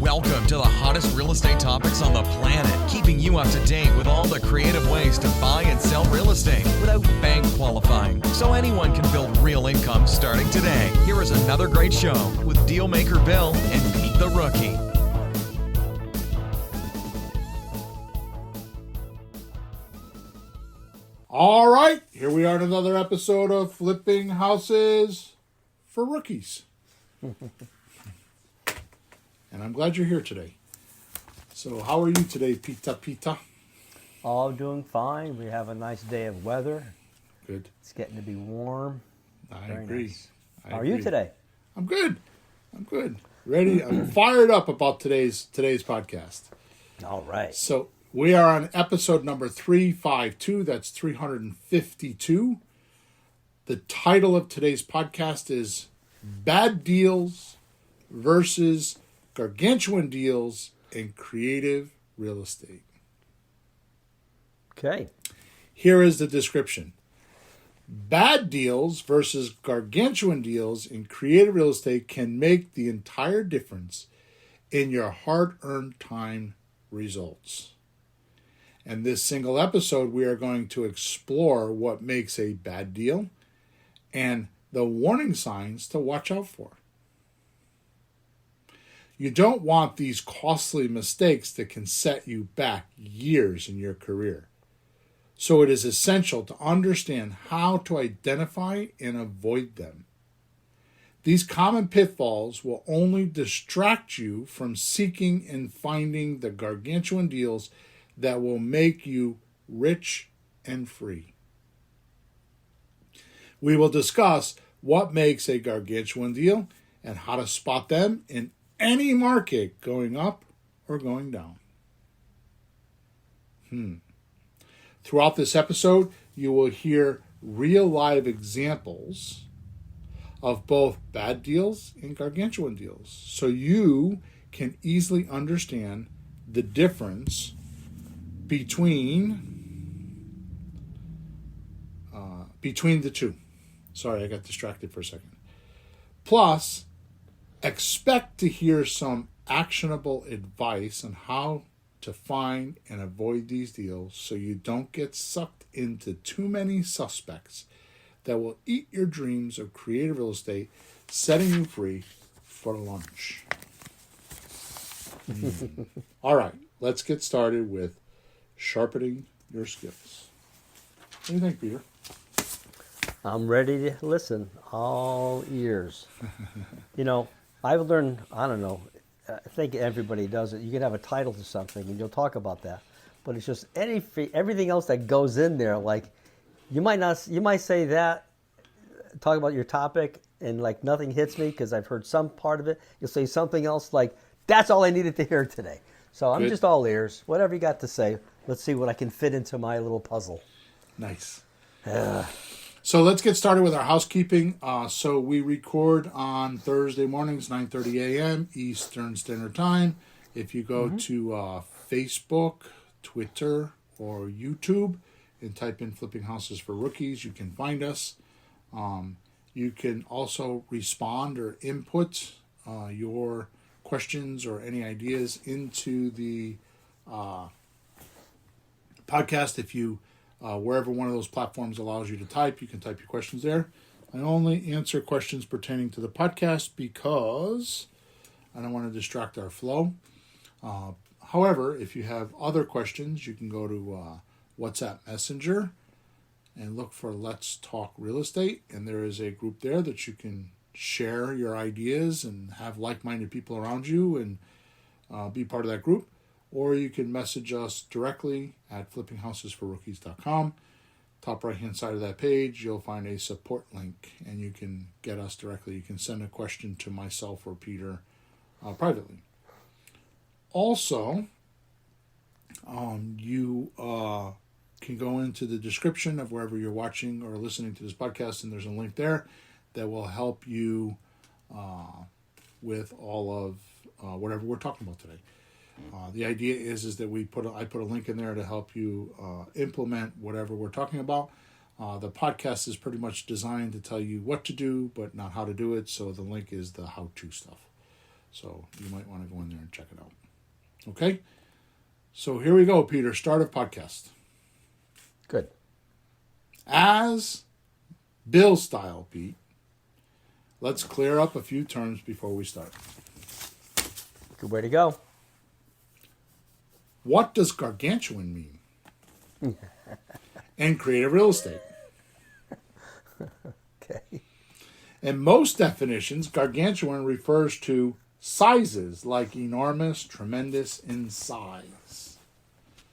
Welcome to the hottest real estate topics on the planet, keeping you up to date with all the creative ways to buy and sell real estate without bank qualifying, so anyone can build real income starting today. Here is another great show with Dealmaker Bill and Pete the Rookie. All right, here we are in another episode of Flipping Houses for Rookies. And I'm glad you're here today. So how are you today, Pita? All doing fine. We have a nice day of weather. Good. It's getting to be warm. I Very agree. nice. How are you today? I'm good. Ready? I'm fired up about today's podcast. All right. So we are on episode number 352. That's 352. The title of today's podcast is Bad Deals versus Gargantuan Deals in Creative Real Estate. Okay. Here is the description. Bad deals versus gargantuan deals in creative real estate can make the entire difference in your hard-earned time results. In this single episode, we are going to explore what makes a bad deal and the warning signs to watch out for. You don't want these costly mistakes that can set you back years in your career. So it is essential to understand how to identify and avoid them. These common pitfalls will only distract you from seeking and finding the gargantuan deals that will make you rich and free. We will discuss what makes a gargantuan deal and how to spot them in any market going up or going down. Throughout this episode, you will hear real live examples of both bad deals and gargantuan deals, so you can easily understand the difference between the two. Sorry, I got distracted for a second. Plus, expect to hear some actionable advice on how to find and avoid these deals so you don't get sucked into too many suspects that will eat your dreams of creative real estate, setting you free for lunch. All right, let's get started with sharpening your skills. What do you think, Peter? I'm ready to listen. All ears. I've learned, I think everybody does it. You can have a title to something and you'll talk about that. But it's just everything else that goes in there. Like you might say that, talk about your topic and like nothing hits me because I've heard some part of it. You'll say something else like, that's all I needed to hear today. So I'm just all ears. Whatever you got to say, let's see what I can fit into my little puzzle. Nice. So let's get started with our housekeeping. So we record on Thursday mornings, 9:30 a.m. Eastern Standard Time. If you go to Facebook, Twitter, or YouTube and type in Flipping Houses for Rookies, you can find us. You can also respond or input your questions or any ideas into the podcast. If you wherever one of those platforms allows you to type, you can type your questions there. I only answer questions pertaining to the podcast because I don't want to distract our flow. However, if you have other questions, you can go to WhatsApp Messenger and look for Let's Talk Real Estate. And there is a group there that you can share your ideas and have like-minded people around you and be part of that group. Or you can message us directly at flippinghousesforrookies.com. Top right-hand side of that page, you'll find a support link, and you can get us directly. You can send a question to myself or Peter privately. Also, you can go into the description of wherever you're watching or listening to this podcast, and there's a link there that will help you with all of whatever we're talking about today. The idea is that I put a link in there to help you implement whatever we're talking about. The podcast is pretty much designed to tell you what to do, but not how to do it. So the link is the how-to stuff. So you might want to go in there and check it out. Okay? So here we go, Peter. Start of podcast. Good. As Bill style, Pete, let's clear up a few terms before we start. Good way to go. What does gargantuan mean? And creative real estate. Okay. In most definitions, gargantuan refers to sizes like enormous, tremendous in size.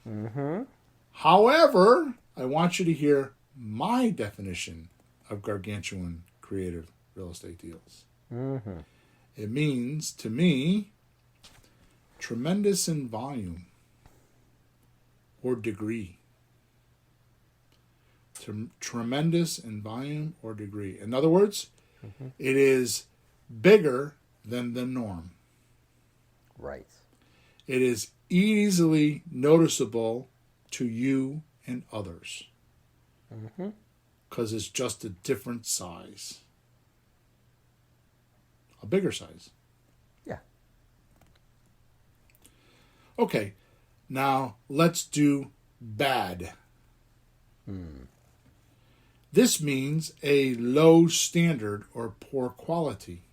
Mm-hmm. However, I want you to hear my definition of gargantuan creative real estate deals. Mm-hmm. It means, to me, tremendous in volume or degree. Tremendous in volume or degree. In other words, it is bigger than the norm. Right. It is easily noticeable to you and others because it's just a different size. A bigger size. Yeah. Okay, now let's do bad. This means a low standard or poor quality.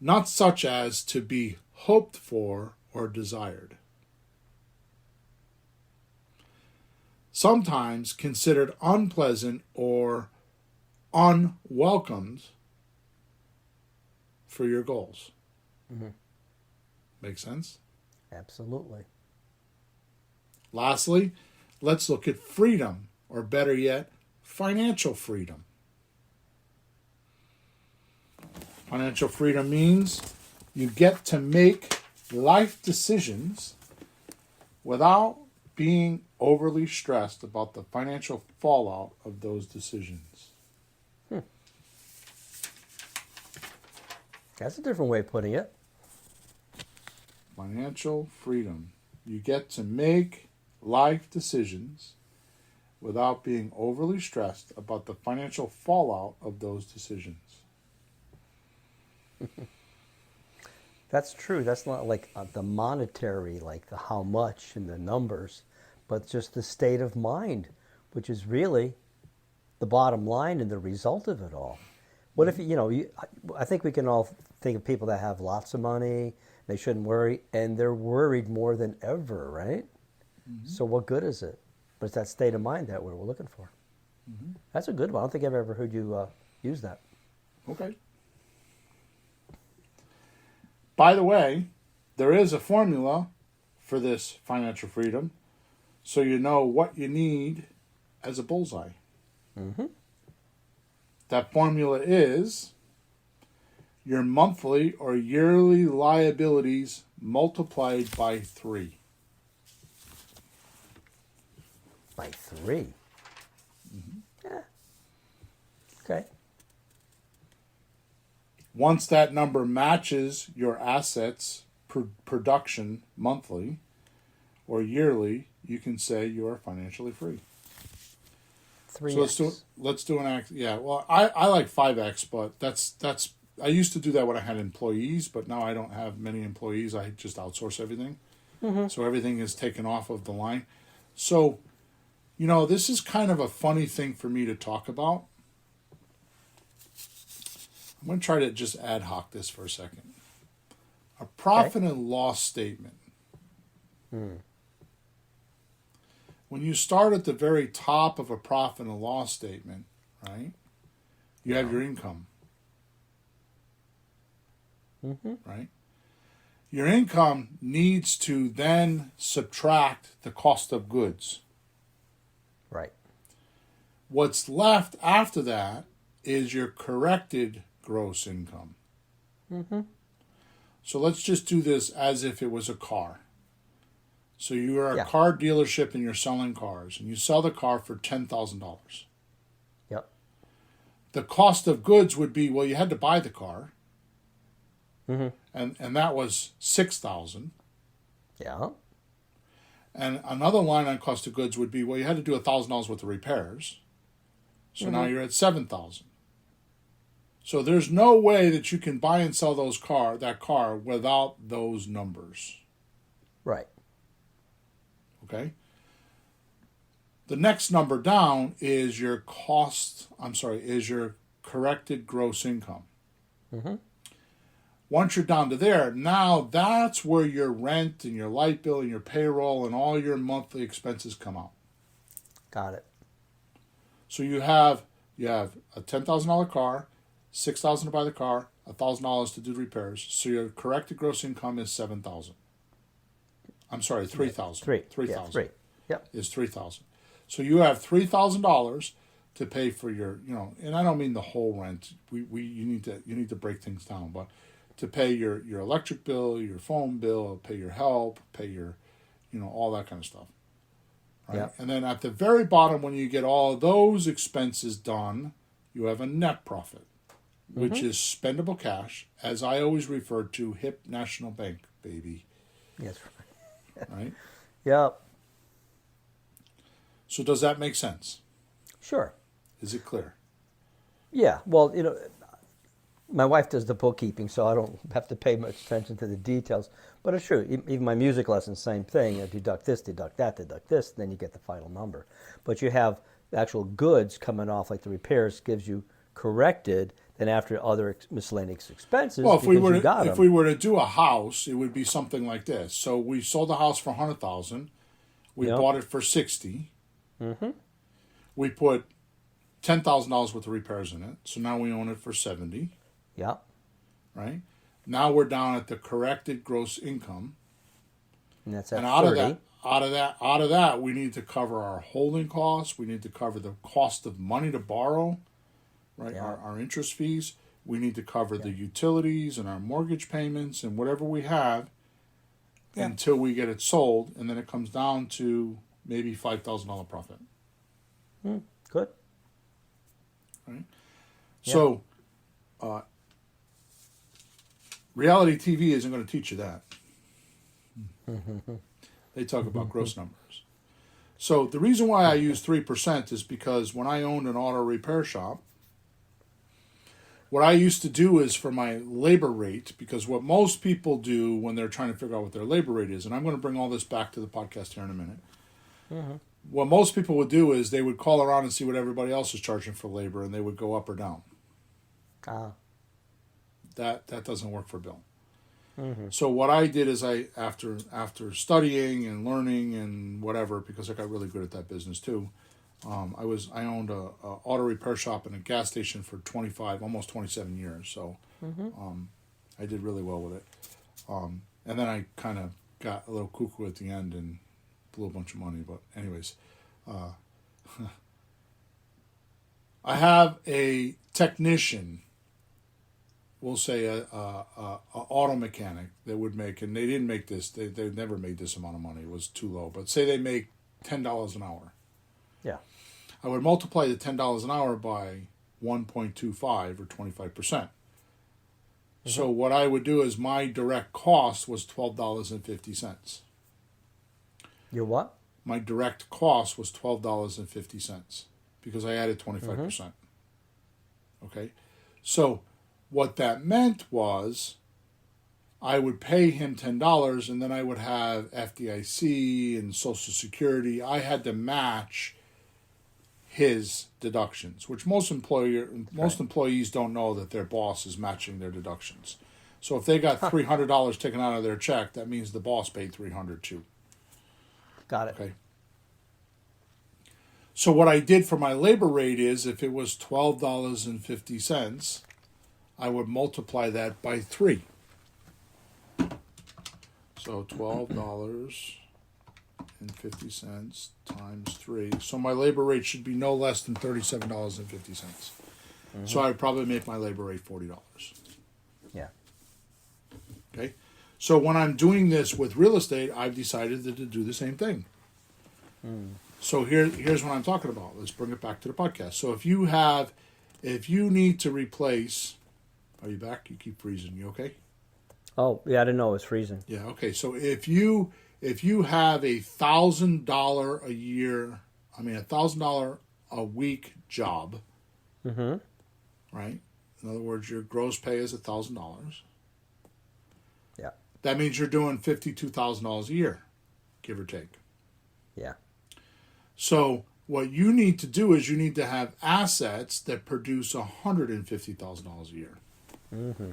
Not such as to be hoped for or desired. Sometimes considered unpleasant or unwelcomed for your goals. Make sense? Absolutely. Lastly, let's look at freedom, or better yet, financial freedom. Financial freedom means you get to make life decisions without being overly stressed about the financial fallout of those decisions. That's a different way of putting it. Financial freedom. You get to make life decisions without being overly stressed about the financial fallout of those decisions. That's true. That's not like the monetary, like the how much and the numbers, but just the state of mind, which is really the bottom line and the result of it all. What if, I think we can all think of people that have lots of money, they shouldn't worry, and they're worried more than ever, right? So what good is it? But it's that state of mind that we're looking for. That's a good one. I don't think I've ever heard you use that. Okay. By the way, there is a formula for this financial freedom, so you know what you need as a bullseye. That formula is your monthly or yearly liabilities multiplied by 3. By 3? Yeah. Okay. Once that number matches your assets production monthly or yearly, you can say you are financially free. 3x. So let's do an X. Yeah, well, I like 5X, but that's I used to do that when I had employees, but now I don't have many employees. I just outsource everything. So everything is taken off of the line. So, this is kind of a funny thing for me to talk about. I'm going to try to just ad hoc this for a second. A profit and loss statement. When you start at the very top of a profit and loss statement, right, you have your income. Right? Your income needs to then subtract the cost of goods. Right. What's left after that is your corrected gross income. So let's just do this as if it was a car. So you are a car dealership and you're selling cars, and you sell the car for $10,000. Yep. The cost of goods would be, well, you had to buy the car, and that was $6,000. Yeah. And another line on cost of goods would be, well, you had to do $1,000 worth of repairs, so now you're at $7,000. So there's no way that you can buy and sell that car without those numbers. Right. Okay? The next number down is your corrected gross income. Mm-hmm. Once you're down to there, now that's where your rent and your light bill and your payroll and all your monthly expenses come out. Got it. So you have a $10,000 car, $6,000 to buy the car, $1,000 to do repairs. So your corrected gross income is $7,000. I'm sorry, $3,000. $3,000. Three. Yep. Is $3,000. So you have $3,000 to pay for your, and I don't mean the whole rent. You need to break things down, but to pay your electric bill, your phone bill, pay your help, pay your, all that kind of stuff. Right? Yep. And then at the very bottom, when you get all of those expenses done, you have a net profit, which is spendable cash, as I always refer to, hip National Bank, baby. Yes. Right? Yep. So does that make sense? Sure. Is it clear? Yeah. Well, my wife does the bookkeeping, so I don't have to pay much attention to the details. But it's true. Even my music lessons, same thing. Deduct this, deduct that, deduct this, then you get the final number. But you have the actual goods coming off, like the repairs gives you corrected, then after other miscellaneous expenses, well, if we were to do a house, it would be something like this. So we sold the house for $100,000. We bought it for $60,000. Mm-hmm. We put $10,000 worth of repairs in it, so now we own it for $70,000. Yeah. Right. Now we're down at the corrected gross income, And that's at and out 30. of that, we need to cover our holding costs. We need to cover the cost of money to borrow, right? Yeah. Our interest fees. We need to cover the utilities and our mortgage payments and whatever we have until we get it sold, and then it comes down to maybe $5,000 profit. Good. Right. Yeah. So, reality TV isn't going to teach you that. They talk about gross numbers. So the reason why I use 3% is because when I owned an auto repair shop, what I used to do is for my labor rate, because what most people do when they're trying to figure out what their labor rate is, and I'm going to bring all this back to the podcast here in a minute. Mm-hmm. What most people would do is they would call around and see what everybody else is charging for labor, and they would go up or down. That doesn't work for Bill. Mm-hmm. So what I did is after studying and learning and whatever, because I got really good at that business too. I owned a auto repair shop and a gas station for almost 27 years. So I did really well with it. And then I kind of got a little cuckoo at the end and blew a bunch of money. But anyways, I have a technician, we'll say a auto mechanic that would make, and they didn't make this, they never made this amount of money. It was too low. But say they make $10 an hour. Yeah. I would multiply the $10 an hour by 1.25 or 25%. So what I would do is my direct cost was $12.50. Your what? My direct cost was $12.50 because I added 25%. Okay? So what that meant was I would pay him $10 and then I would have FDIC and Social Security. I had to match his deductions, which most employees don't know that their boss is matching their deductions. So if they got $300 taken out of their check, that means the boss paid $300 too. Got it. Okay. So what I did for my labor rate is if it was $12.50, I would multiply that by 3. So $12.50 times 3. So my labor rate should be no less than $37.50. So I would probably make my labor rate $40. Yeah. Okay. So when I'm doing this with real estate, I've decided to do the same thing. So here's what I'm talking about. Let's bring it back to the podcast. So if you need to replace, are you back? You keep freezing. You okay? Oh, yeah, I didn't know it was freezing. Yeah, okay. So if you have $1,000 a year, $1,000 a week job, right? In other words, your gross pay is $1,000. Yeah. That means you're doing $52,000 a year, give or take. Yeah. So what you need to do is you need to have assets that produce $150,000 a year. Mm-hmm.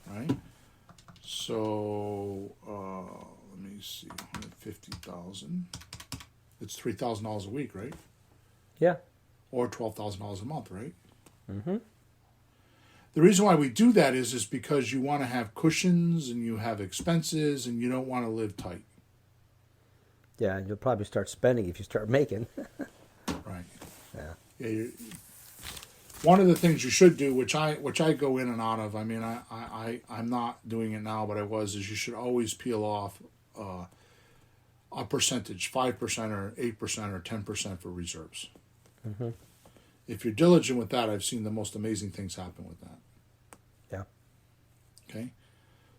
Right? So let me see, 150,000. It's $3,000 a week, right? Yeah. Or $12,000 a month, right? Mm-hmm. The reason why we do that is because you want to have cushions and you have expenses and you don't want to live tight. Yeah, and you'll probably start spending if you start making. Right. Yeah. One of the things you should do, which I go in and out of, I mean, I'm not doing it now, but I was, is you should always peel off a percentage, 5% or 8% or 10% for reserves. Mm-hmm. If you're diligent with that, I've seen the most amazing things happen with that. Yeah. Okay?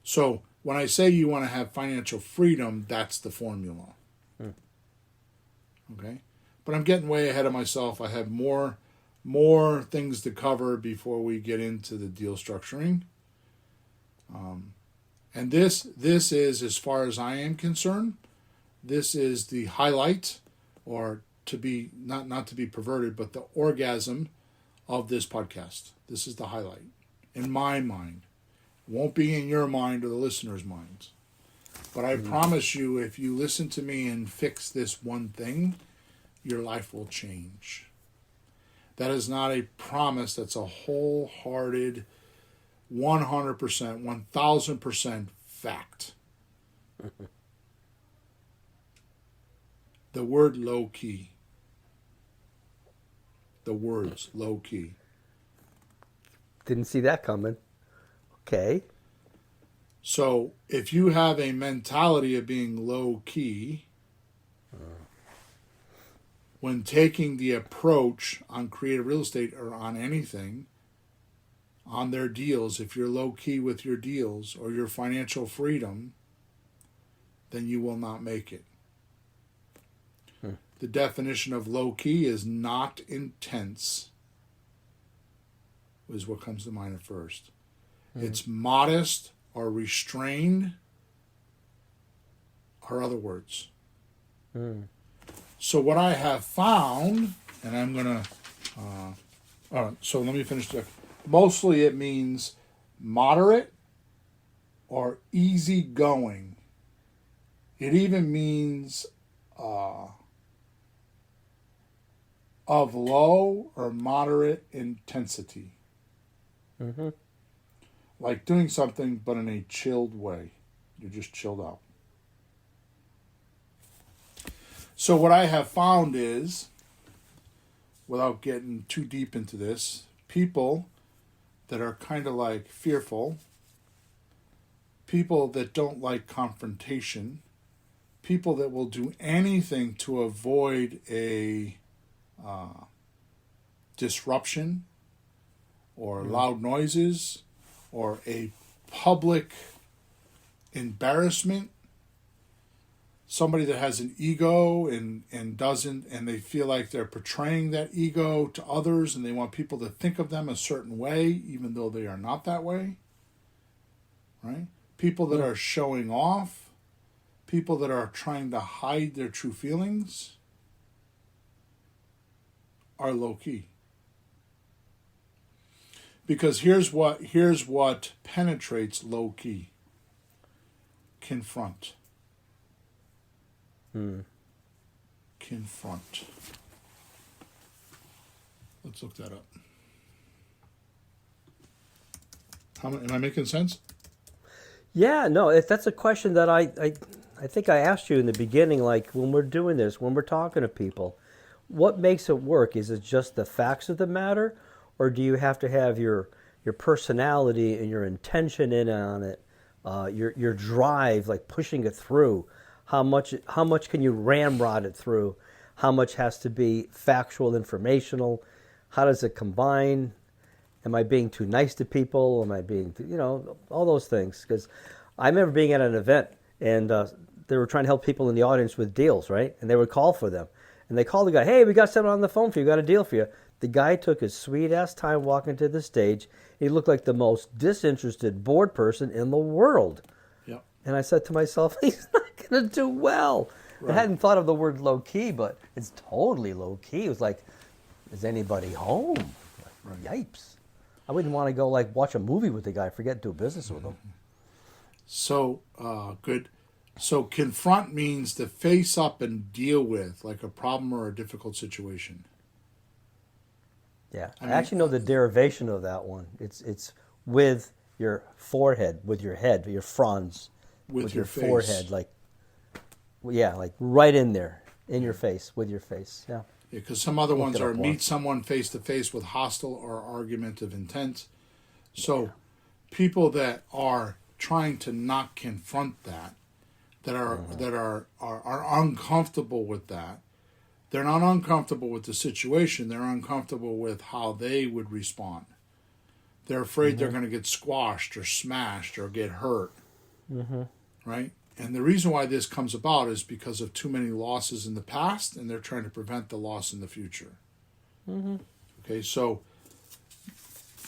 So when I say you want to have financial freedom, that's the formula. Okay? But I'm getting way ahead of myself. I have more things to cover before we get into the deal structuring. And this is, as far as I am concerned, this is the highlight, or to be not to be perverted, but the orgasm of this podcast. This is the highlight in my mind. It won't be in your mind or the listeners' minds. But I promise you, if you listen to me and fix this one thing, your life will change. That is not a promise. That's a wholehearted, 100%, 1,000% fact. The word low key. The words low key. Didn't see that coming. Okay. So if you have a mentality of being low key, when taking the approach on creative real estate or on anything, on their deals, if you're low key with your deals or your financial freedom, then you will not make it. The definition of low key is not intense, is what comes to mind at first. It's modest or restrained, or other words. So what I have found, and I'm going to, all right, so let me finish that. Mostly it means moderate or easygoing. It even means of low or moderate intensity. Mm-hmm. Like doing something, but in a chilled way. You're just chilled out. So what I have found is, without getting too deep into this, people that are kind of like fearful, people that don't like confrontation, people that will do anything to avoid a disruption or loud noises or a public embarrassment, somebody that has an ego and doesn't, and they feel like they're portraying that ego to others and they want people to think of them a certain way even though they are not that way, right? People that are showing off, people that are trying to hide their true feelings are low-key. Because here's what penetrates low-key. Confront. Confront. Let's look that up. Am I making sense? Yeah, no, that's a question that I think I asked you in the beginning, like when we're doing this, when we're talking to people, what makes it work? Is it just the facts of the matter, or do you have to have your personality and your intention in on it, your drive, like pushing it through? How much can you ramrod it through? How much has to be factual, informational? How does it combine? Am I being too nice to people? Am I being, all those things? Because I remember being at an event and they were trying to help people in the audience with deals, right? And they would call for them. And they called the guy, hey, we got someone on the phone for you, got a deal for you. The guy took his sweet-ass time walking to the stage. He looked like the most disinterested board person in the world. Yep. And I said to myself, he's not going to do well. Right. I hadn't thought of the word low-key, but it's totally low-key. It was like, is anybody home? Right. Yipes. I wouldn't want to go like watch a movie with the guy, forget do business with him. So, good. So confront means to face up and deal with, like a problem or a difficult situation. Yeah, I I mean, actually know the derivation of that one. It's with your forehead, with your head, your fronds, With your face. forehead, like like right in there, in your face, with your face. Yeah. Yeah, because some other ones it are up meet once. someone face to face with hostile or argumentative intent. So people that are trying to not confront that are uncomfortable with that, they're not uncomfortable with the situation, they're uncomfortable with how they would respond. They're afraid they're going to get squashed or smashed or get hurt. Right? And the reason why this comes about is because of too many losses in the past, and they're trying to prevent the loss in the future. Okay, so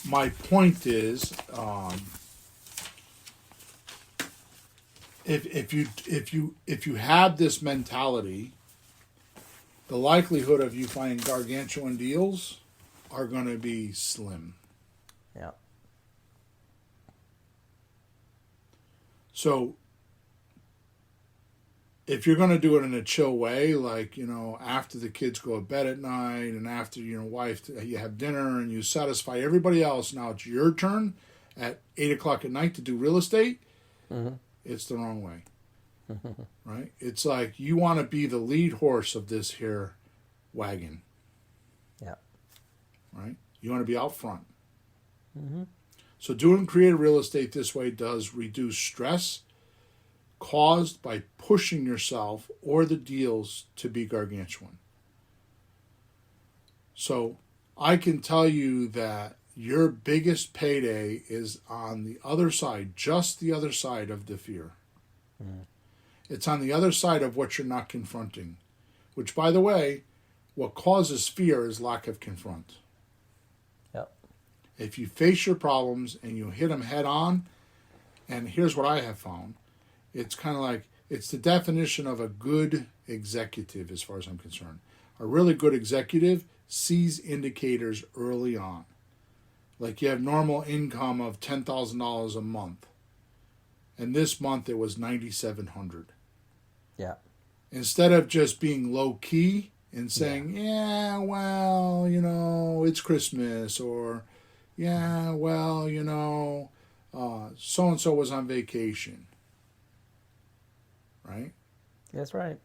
my point is, if you have this mentality, the likelihood of you finding gargantuan deals are going to be slim. Yeah. So if you're going to do it in a chill way, like, after the kids go to bed at night and after your wife, you have dinner and you satisfy everybody else, now it's your turn at 8 o'clock at night to do real estate, it's the wrong way. Right? It's like you want to be the lead horse of this here wagon. Yeah. Right? You want to be out front. So doing creative real estate this way does reduce stress caused by pushing yourself or the deals to be gargantuan. So I can tell you that your biggest payday is on the other side, just the other side of the fear. It's on the other side of what you're not confronting, which, by the way, what causes fear is lack of confront. Yep. If you face your problems and you hit them head on, and here's what I have found, it's kind of like, it's the definition of a good executive as far as I'm concerned. A really good executive sees indicators early on. Like you have normal income of $10,000 a month. And this month it was $9,700. Yeah. Instead of just being low key and saying, yeah, well, it's Christmas, or yeah, well, so-and-so was on vacation. Right? That's right.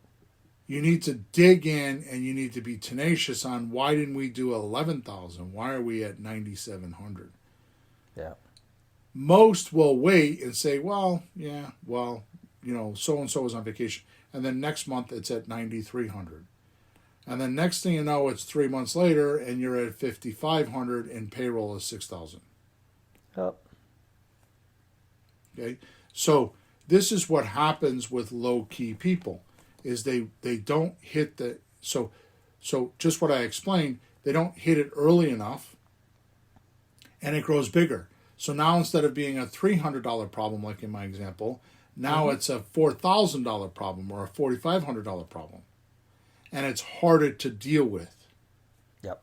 You need to dig in and you need to be tenacious on why didn't we do 11,000? Why are we at 9,700? Yeah. Most will wait and say, so and so was on vacation. And then next month it's at 9,300. And then next thing you know, it's 3 months later and you're at 5,500 and payroll is 6,000. Yep. Okay? So this is what happens with low-key people, is they don't hit the... So just what I explained, they don't hit it early enough, and it grows bigger. So now instead of being a $300 problem, like in my example, now it's a $4,000 problem or a $4,500 problem. And it's harder to deal with. Yep.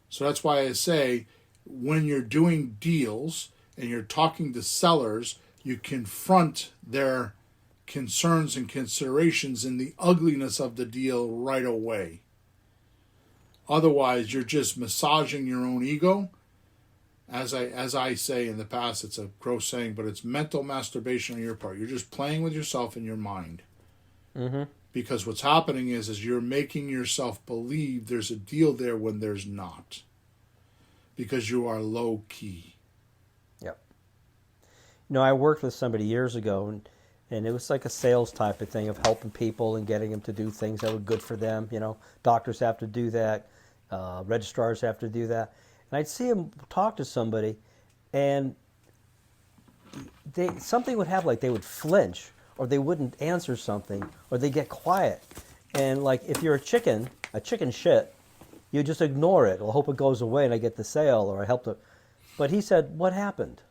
So that's why I say, when you're doing deals and you're talking to sellers, you confront their concerns and considerations in the ugliness of the deal right away. Otherwise, you're just massaging your own ego. As I say in the past, it's a gross saying, but it's mental masturbation on your part. You're just playing with yourself in your mind. Because what's happening is you're making yourself believe there's a deal there when there's not. Because you are low key. Yep. I worked with somebody years ago, and it was like a sales type of thing of helping people and getting them to do things that were good for them. Doctors have to do that. Registrars have to do that. And I'd see them talk to somebody, and something would happen, like they would flinch, or they wouldn't answer something, or they get quiet. And like if you're a chicken a chicken shit, you just ignore it. I'll hope it goes away and I get the sale or I help the. But he said, what happened?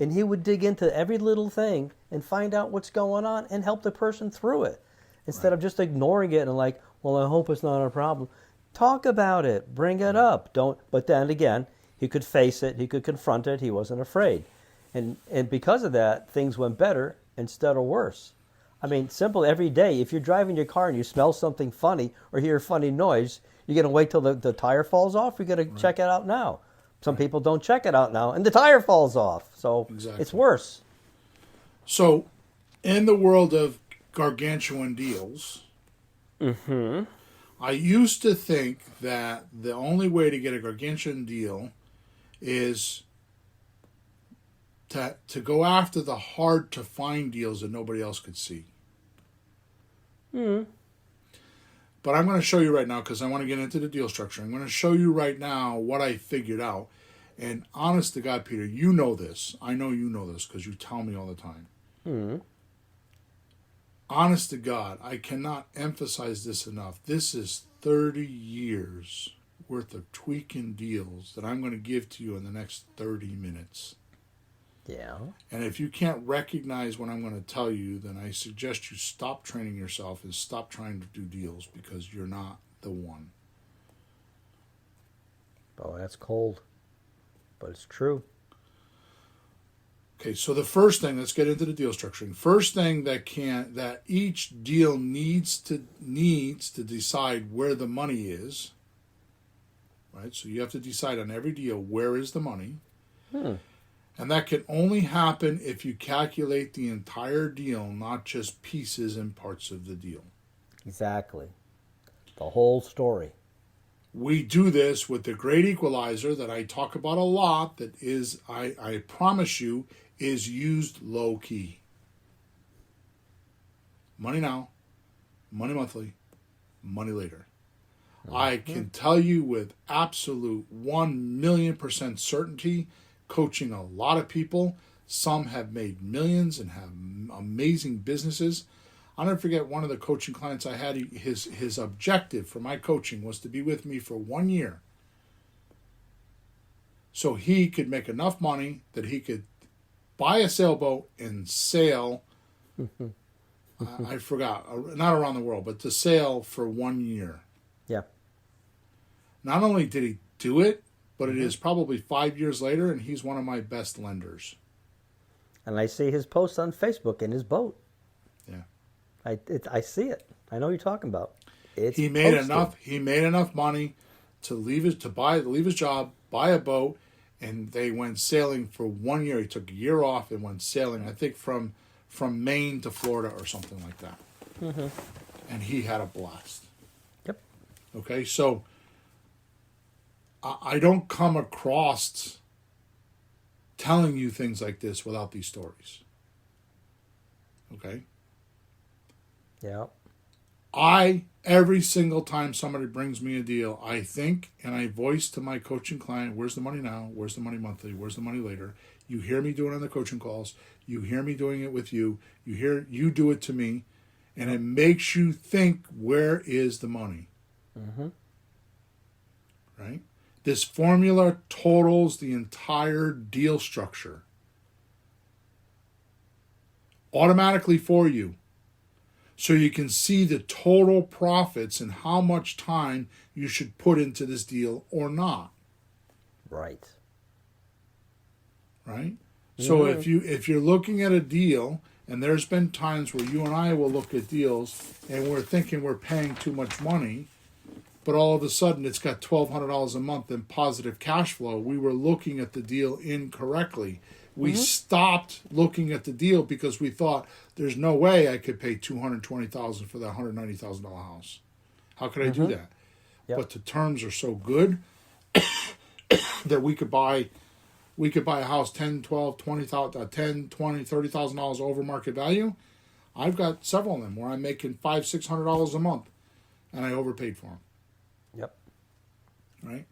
And he would dig into every little thing and find out what's going on and help the person through it. Instead of just ignoring it and like, well, I hope it's not a problem. Talk about it. Bring it up. Don't. But then again, he could face it. He could confront it. He wasn't afraid. And because of that, things went better instead of worse. I mean, simple every day. If you're driving your car and you smell something funny or hear a funny noise, you're going to wait till the tire falls off? You're going to check it out now. Some people don't check it out now, and the tire falls off. So It's worse. So in the world of gargantuan deals, I used to think that the only way to get a gargantuan deal is to go after the hard to find deals that nobody else could see. But I'm going to show you right now, because I want to get into the deal structure. I'm going to show you right now what I figured out. And honest to God, Peter, you know this. I know you know this because you tell me all the time. Honest to God, I cannot emphasize this enough. This is 30 years worth of tweaking deals that I'm going to give to you in the next 30 minutes. Yeah. And if you can't recognize what I'm going to tell you, then I suggest you stop training yourself and stop trying to do deals because you're not the one. Oh, that's cold. But it's true. Okay, so the first thing, let's get into the deal structuring. First thing that each deal needs to decide where the money is. Right? So you have to decide on every deal where is the money. And that can only happen if you calculate the entire deal, not just pieces and parts of the deal. Exactly. The whole story. We do this with the great equalizer that I talk about a lot that is, I promise you, is used low-key. Money now, money monthly, money later. I can tell you with absolute 1,000,000% certainty, coaching a lot of people, some have made millions and have amazing businesses. I'll never forget one of the coaching clients I had, his objective for my coaching was to be with me for 1 year so he could make enough money that he could buy a sailboat and sail, I forgot, not around the world, but to sail for 1 year. Yeah. Not only did he do it, but it is probably 5 years later, and he's one of my best lenders. And I see his posts on Facebook in his boat. Yeah. I see it. I know what you're talking about. He made enough money to leave his job, buy a boat, and they went sailing for 1 year. He took a year off and went sailing, I think from Maine to Florida or something like that. And he had a blast. Yep. Okay, so I don't come across telling you things like this without these stories. Okay? Yeah. Every single time somebody brings me a deal, I think and I voice to my coaching client, where's the money now? Where's the money monthly? Where's the money later? You hear me doing it on the coaching calls. You hear me doing it with you. You hear you do it to me. And it makes you think, where is the money? Right? This formula totals the entire deal structure automatically for you. So you can see the total profits and how much time you should put into this deal or not. Right. Right? So if you're looking at a deal, and there's been times where you and I will look at deals and we're thinking we're paying too much money, but all of a sudden it's got $1,200 a month in positive cash flow. We were looking at the deal incorrectly. We stopped looking at the deal because we thought there's no way I could pay $220,000 for that $190,000 house. How could I do that? Yep. But the terms are so good that we could buy a house $10,000, $12,000, $20,000, $10,000, $20,000, $30,000 over market value. I've got several of them where I'm making $500, $600 a month, and I overpaid for them. Yep. Right.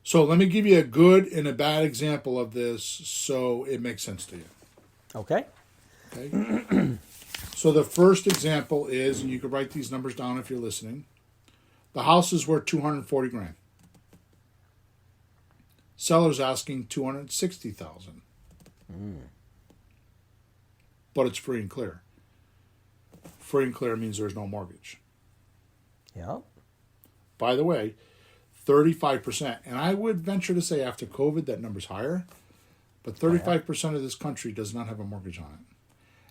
So let me give you a good and a bad example of this so it makes sense to you. Okay. Okay. So the first example is, and you can write these numbers down if you're listening, The house is worth $240,000. Seller's asking $260,000. But it's free and clear. Free and clear means there's no mortgage. Yeah. By the way, 35%, and I would venture to say after COVID that number's higher, but 35% of this country does not have a mortgage on it.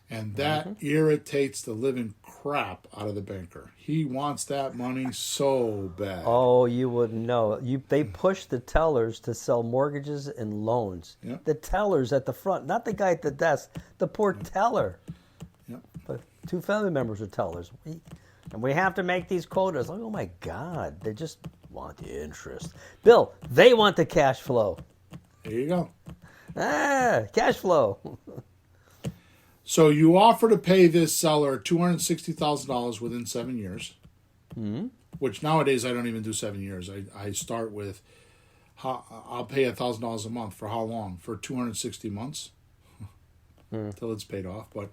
And that irritates the living crap out of the banker. He wants that money so bad. Oh, you wouldn't know. They push the tellers to sell mortgages and loans. Yep. The tellers at the front, not the guy at the desk, the poor teller. Yep. But 2 family members are tellers. And we have to make these quotas. Like, oh my God, they just want the interest. Bill, they want the cash flow. There you go. Cash flow. So you offer to pay this seller $260,000 within 7 years, which nowadays I don't even do 7 years. I start with, I'll pay $1,000 a month for how long? For 260 months till it's paid off. But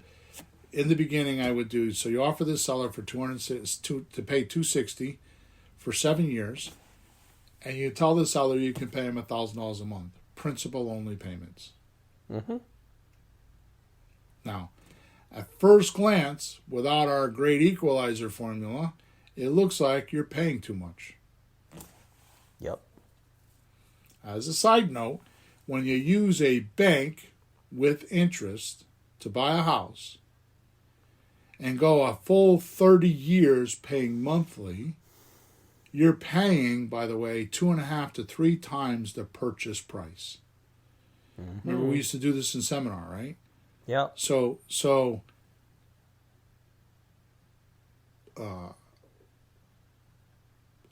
in the beginning, I would do, so you offer this seller for to pay $260 for 7 years, and you tell the seller you can pay him $1,000 a month, principal only payments. Now, at first glance, without our great equalizer formula, it looks like you're paying too much. Yep. As a side note, when you use a bank with interest to buy a house and go a full 30 years paying monthly, you're paying, by the way, 2.5 to 3 times the purchase price. Remember, we used to do this in seminar, right? Yeah. So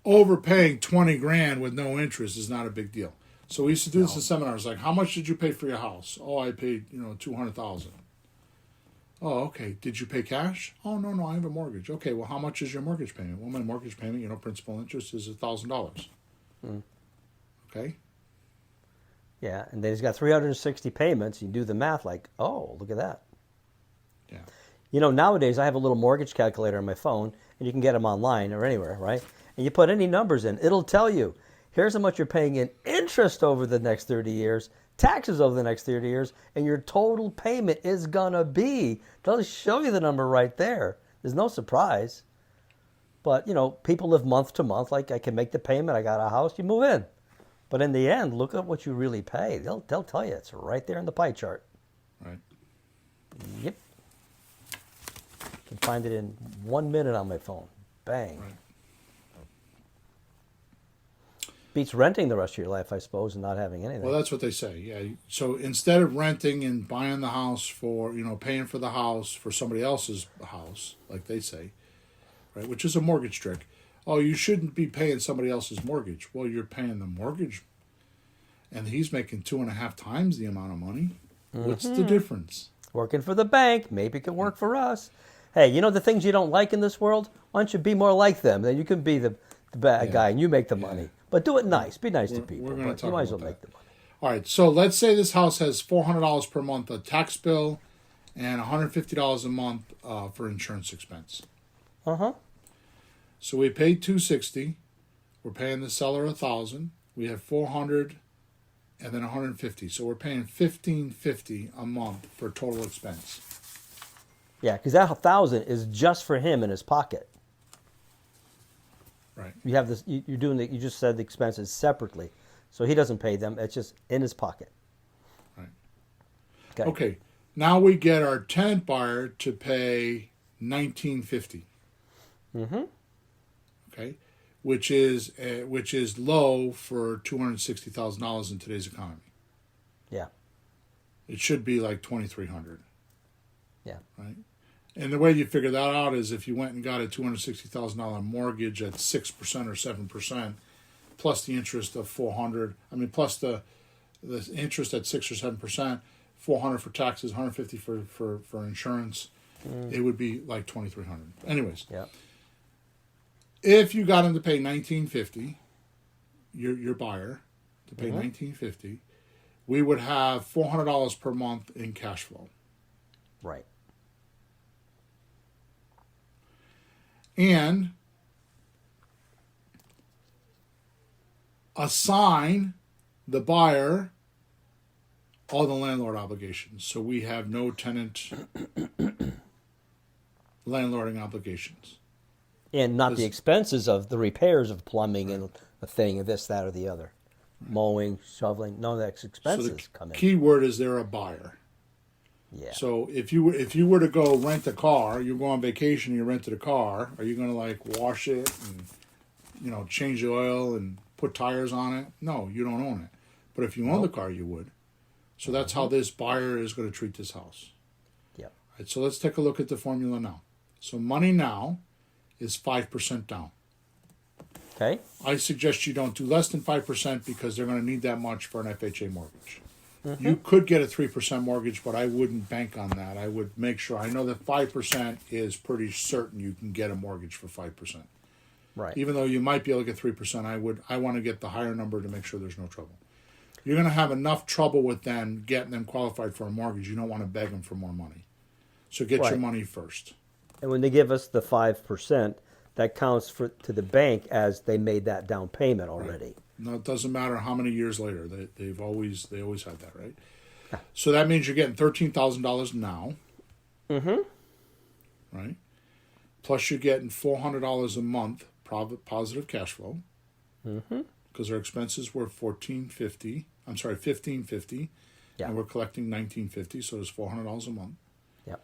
overpaying $20,000 with no interest is not a big deal. So we used to do this in seminars. Like, how much did you pay for your house? Oh, I paid, $200,000. Oh, okay. Did you pay cash? Oh, no, I have a mortgage. Okay, well, how much is your mortgage payment? Well, my mortgage payment, principal and interest is $1,000. Okay. Yeah, and then he's got 360 payments. You do the math like, oh, look at that. Yeah. Nowadays I have a little mortgage calculator on my phone, and you can get them online or anywhere, right? And you put any numbers in, it'll tell you, here's how much you're paying in interest over the next 30 years, taxes over the next 30 years, and your total payment is going to be. It'll show you the number right there. There's no surprise. But, people live month to month. Like, I can make the payment, I got a house, you move in. But in the end, look at what you really pay. They'll tell you. It's right there in the pie chart. Right. Yep. Can find it in 1 minute on my phone. Bang. Right. Beats renting the rest of your life, I suppose, and not having anything. Well, that's what they say. Yeah. So instead of renting and buying the house for, paying for the house for somebody else's house, like they say, right, which is a mortgage trick. Oh, you shouldn't be paying somebody else's mortgage. Well, you're paying the mortgage, and he's making 2.5 times the amount of money. What's the difference? Working for the bank. Maybe it can work for us. Hey, the things you don't like in this world? Why don't you be more like them? Then you can be the bad guy and you make the money. But do it nice. Be nice to people. But you might as well make the money. All right, so let's say this house has $400 per month, a tax bill, and $150 a month for insurance expense. So we paid $260. We're paying the seller $1,000. We have $400 and then $150. So we're paying $1,550 a month for total expense. Yeah, because that $1,000 is just for him in his pocket. Right. You have this. You're doing the. You just said the expenses separately, so he doesn't pay them. It's just in his pocket. Right. Okay. Now we get our tenant buyer to pay $1,950. Okay, which is low for $260,000 in today's economy. Yeah. It should be like $2,300. Yeah. Right. And the way you figure that out is if you went and got a $260,000 mortgage at 6% or 7%, plus the interest of $400. Plus the interest at 6 or 7%, $400 for taxes, $150 for insurance. It would be like $2,300. Anyways. Yeah. If you got him to pay $1,950, your buyer to pay $1,950, we would have $400 per month in cash flow. Right. And assign the buyer all the landlord obligations. So we have no tenant landlording obligations. And not the expenses of the repairs of plumbing and a thing, this, that, or the other. Mowing, shoveling, none of that's So expenses the come in. key word is they're a buyer. Yeah. So if you were to go rent a car, you go on vacation, you rented a car, are you going to like wash it and change the oil and put tires on it? No, you don't own it. But if you own the car, you would. So that's how this buyer is going to treat this house. Yep. Right, so let's take a look at the formula now. So money now is 5% down. Okay. I suggest you don't do less than 5% because they're going to need that much for an FHA mortgage. You could get a 3% mortgage, but I wouldn't bank on that. I would make sure. I know that 5% is pretty certain you can get a mortgage for 5%. Right. Even though you might be able to get 3%, I want to get the higher number to make sure there's no trouble. You're going to have enough trouble with them getting them qualified for a mortgage. You don't want to beg them for more money. So get your money first. And when they give us the 5%, that counts to the bank as they made that down payment already. Right. No, it doesn't matter how many years later. They always had that, right? So that means you're getting $13,000 now. Mm-hmm. Right? Plus you're getting $400 a month positive cash flow. Mm-hmm. Because our expenses were $1550. Yeah. And we're collecting $1950, so there's $400 a month. Yep.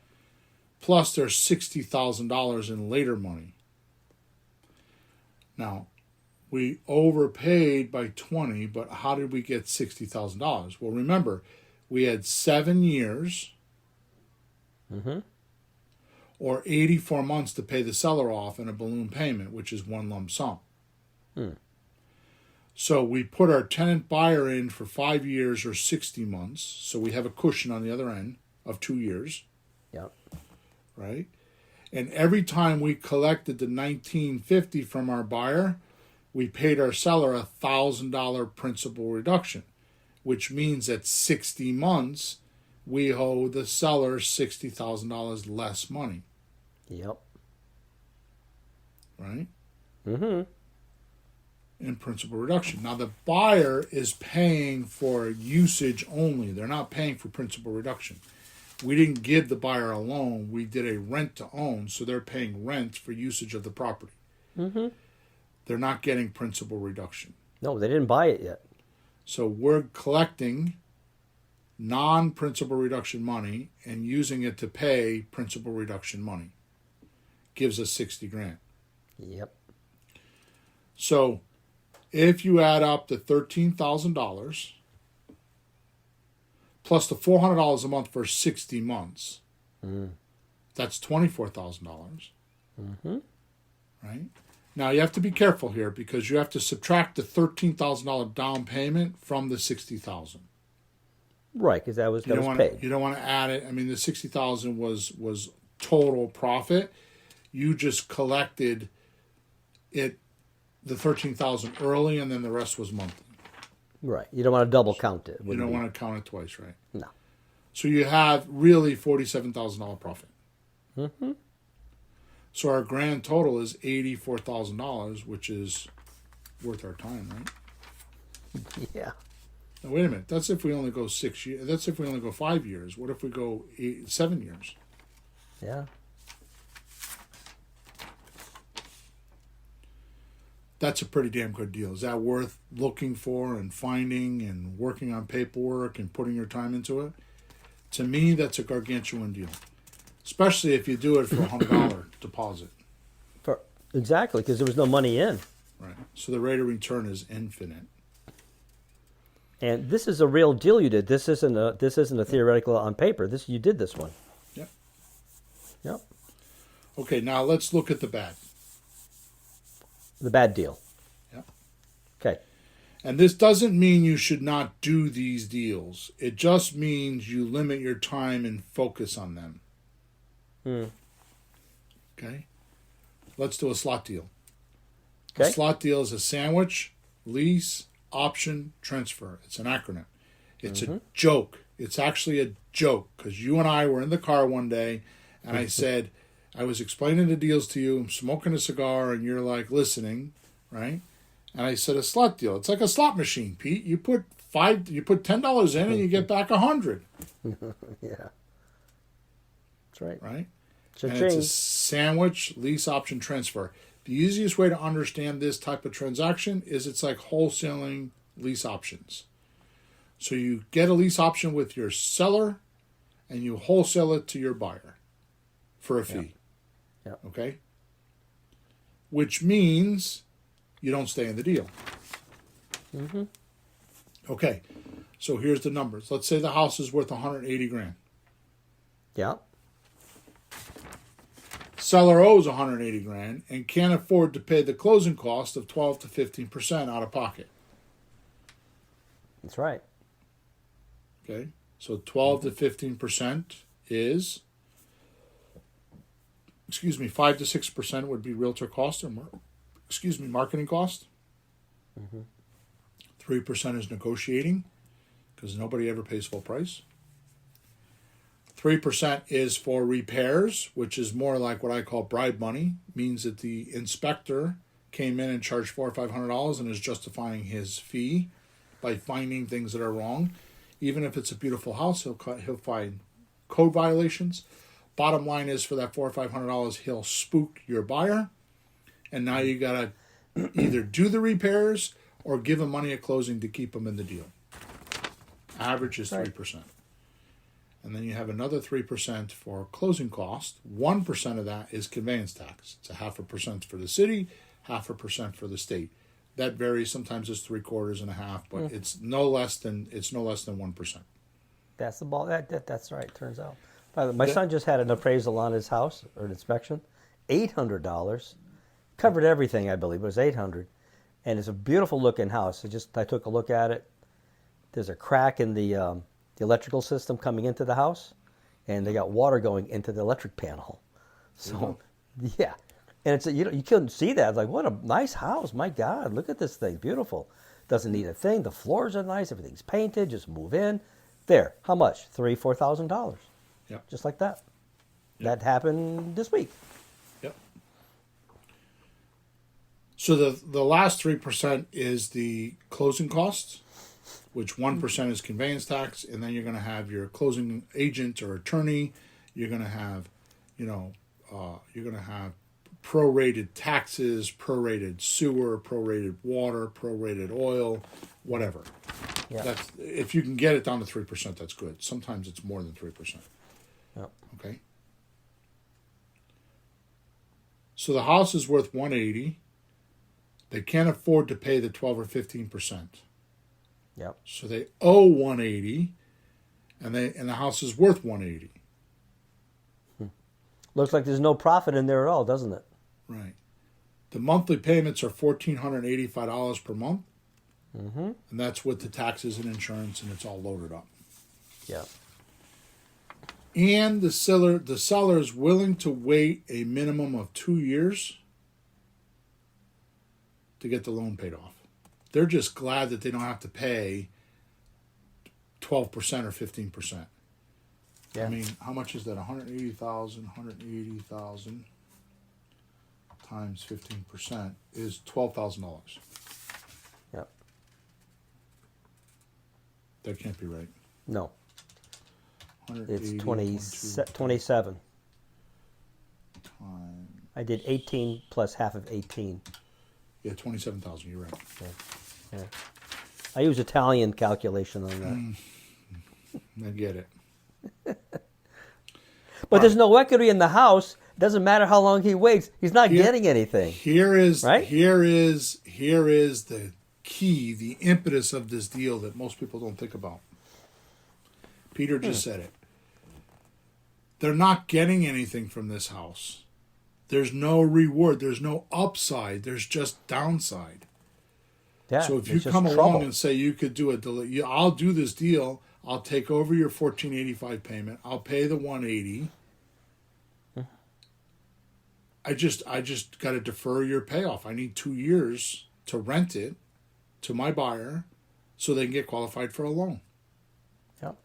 Plus there's $60,000 in later money. Now, we overpaid by 20, but how did we get $60,000? Well, remember, we had 7 years or 84 months to pay the seller off in a balloon payment, which is one lump sum. So we put our tenant buyer in for 5 years or 60 months, so we have a cushion on the other end of 2 years. Yep. Right? And every time we collected the $1950 from our buyer, we paid our seller a $1,000 principal reduction, which means at 60 months, we owe the seller $60,000 less money. Yep. Right? Mm-hmm. In principal reduction. Now, the buyer is paying for usage only. They're not paying for principal reduction. We didn't give the buyer a loan. We did a rent to own, so they're paying rent for usage of the property. Mm-hmm. They're not getting principal reduction. No, they didn't buy it yet. So we're collecting non-principal reduction money and using it to pay principal reduction money. Gives us $60,000. Yep. So if you add up the $13,000 plus the $400 a month for 60 months, that's $24,000. Mm-hmm. Right? Now, you have to be careful here because you have to subtract the $13,000 down payment from the $60,000. Right, because that was paid. You don't want to add it. I mean, the $60,000 was total profit. You just collected the $13,000 early, and then the rest was monthly. Right. You don't want to double count it. You don't want to count it twice, right? No. So you have really $47,000 profit. Mm-hmm. So our grand total is $84,000, which is worth our time, right? Yeah. Now, wait a minute. That's if we only go 6 years. That's if we only go 5 years. What if we go 7 years? Yeah. That's a pretty damn good deal. Is that worth looking for and finding and working on paperwork and putting your time into it? To me, that's a gargantuan deal. Especially if you do it for a $100 deposit. Exactly, because there was no money in. Right. So the rate of return is infinite. And this is a real deal you did. This isn't a theoretical on paper. You did this one. Yep. Yep. Okay, now let's look at the bad. The bad deal. Yep. Okay. And this doesn't mean you should not do these deals. It just means you limit your time and focus on them. Okay? Let's do a slot deal. Okay. A slot deal is a sandwich, lease, option, transfer. It's an acronym. It's a joke. It's actually a joke because you and I were in the car one day and I said, I was explaining the deals to you, I'm smoking a cigar, and you're like listening, right? And I said a slot deal. It's like a slot machine, Pete. You put $10 in and you get back $100. Yeah. That's right. Right? Cha-ching. And it's a sandwich lease option transfer. The easiest way to understand this type of transaction is it's like wholesaling lease options. So you get a lease option with your seller and you wholesale it to your buyer for a fee. Yep. Okay? Which means you don't stay in the deal. Mm-hmm. Okay. So here's the numbers. Let's say the house is worth $180,000. Yeah. Seller owes $180,000 and can't afford to pay the closing cost of 12 to 15% out of pocket. That's right. Okay, so 12 to 15% is, 5 to 6% would be realtor cost or, marketing cost. 3% is negotiating because nobody ever pays full price. 3% is for repairs, which is more like what I call bribe money. Means that the inspector came in and charged $400 or $500 and is justifying his fee by finding things that are wrong. Even if it's a beautiful house, he'll find code violations. Bottom line is, for that $400 or $500, he'll spook your buyer, and now you gotta either do the repairs or give him money at closing to keep him in the deal. Average is 3%. And then you have another 3% for closing cost. 1% of that is conveyance tax. It's 0.5% for the city, 0.5% for the state. That varies. Sometimes it's 3/4 and 1/2, but it's no less than 1%. That's the ball. That's right. Turns out. By the way, my son just had an appraisal on his house, or an inspection. $800 covered everything, I believe. It was $800, and it's a beautiful looking house. I took a look at it. There's a crack in the electrical system coming into the house, and they got water going into the electric panel. So, yeah. And it's you couldn't see that. It's like, what a nice house. My God, look at this thing. Beautiful. Doesn't need a thing. The floors are nice. Everything's painted. Just move in. There. How much? $3,000, $4,000. Yep. Just like that. Yep. That happened this week. Yep. So the last 3% is the closing costs, which 1% is conveyance tax, and then you're going to have your closing agent or attorney. You're going to have, prorated taxes, prorated sewer, prorated water, prorated oil, whatever. Yeah. That's, if you can get it down to 3%, that's good. Sometimes it's more than 3%. Yep. Okay. So the house is worth $180,000. They can't afford to pay the 12 or 15%. Yep. So they owe $180,000, and the house is worth $180,000. Looks like there's no profit in there at all, doesn't it? Right. The monthly payments are $1,485 per month, and that's with the taxes and insurance, and it's all loaded up. Yeah. And the seller is willing to wait a minimum of 2 years to get the loan paid off. They're just glad that they don't have to pay 12% or 15%. Yeah. I mean, how much is that? 180,000 times 15% is $12,000. Yep. That can't be right. No. 180, It's 27. Times, I did 18 plus half of 18. yeah, 27,000. You're right. Yeah. I use Italian calculation on that. I get it. But there's no equity in the house. Doesn't matter how long he waits. He's not getting anything. Here is right? Here is the key, the impetus of this deal that most people don't think about. Peter just said it. They're not getting anything from this house. There's no reward. There's no upside. There's just downside. Yeah, So if you it's come just along trouble. and say you could do I'll do this deal. I'll take over your $1,485 payment. I'll pay the $180. I just got to defer your payoff. I need 2 years to rent it to my buyer so they can get qualified for a loan. Yep.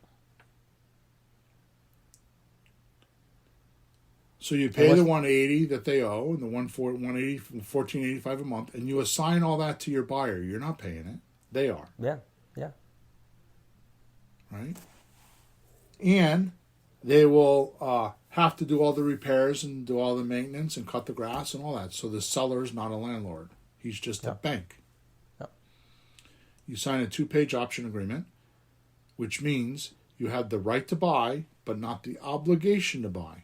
So you pay the $180 that they owe, and the $14.85 a month, and you assign all that to your buyer. You're not paying it; they are. Yeah. Yeah. Right. And they will have to do all the repairs and do all the maintenance and cut the grass and all that. So the seller is not a landlord; he's just a bank. Yeah. You sign a 2-page option agreement, which means you have the right to buy, but not the obligation to buy.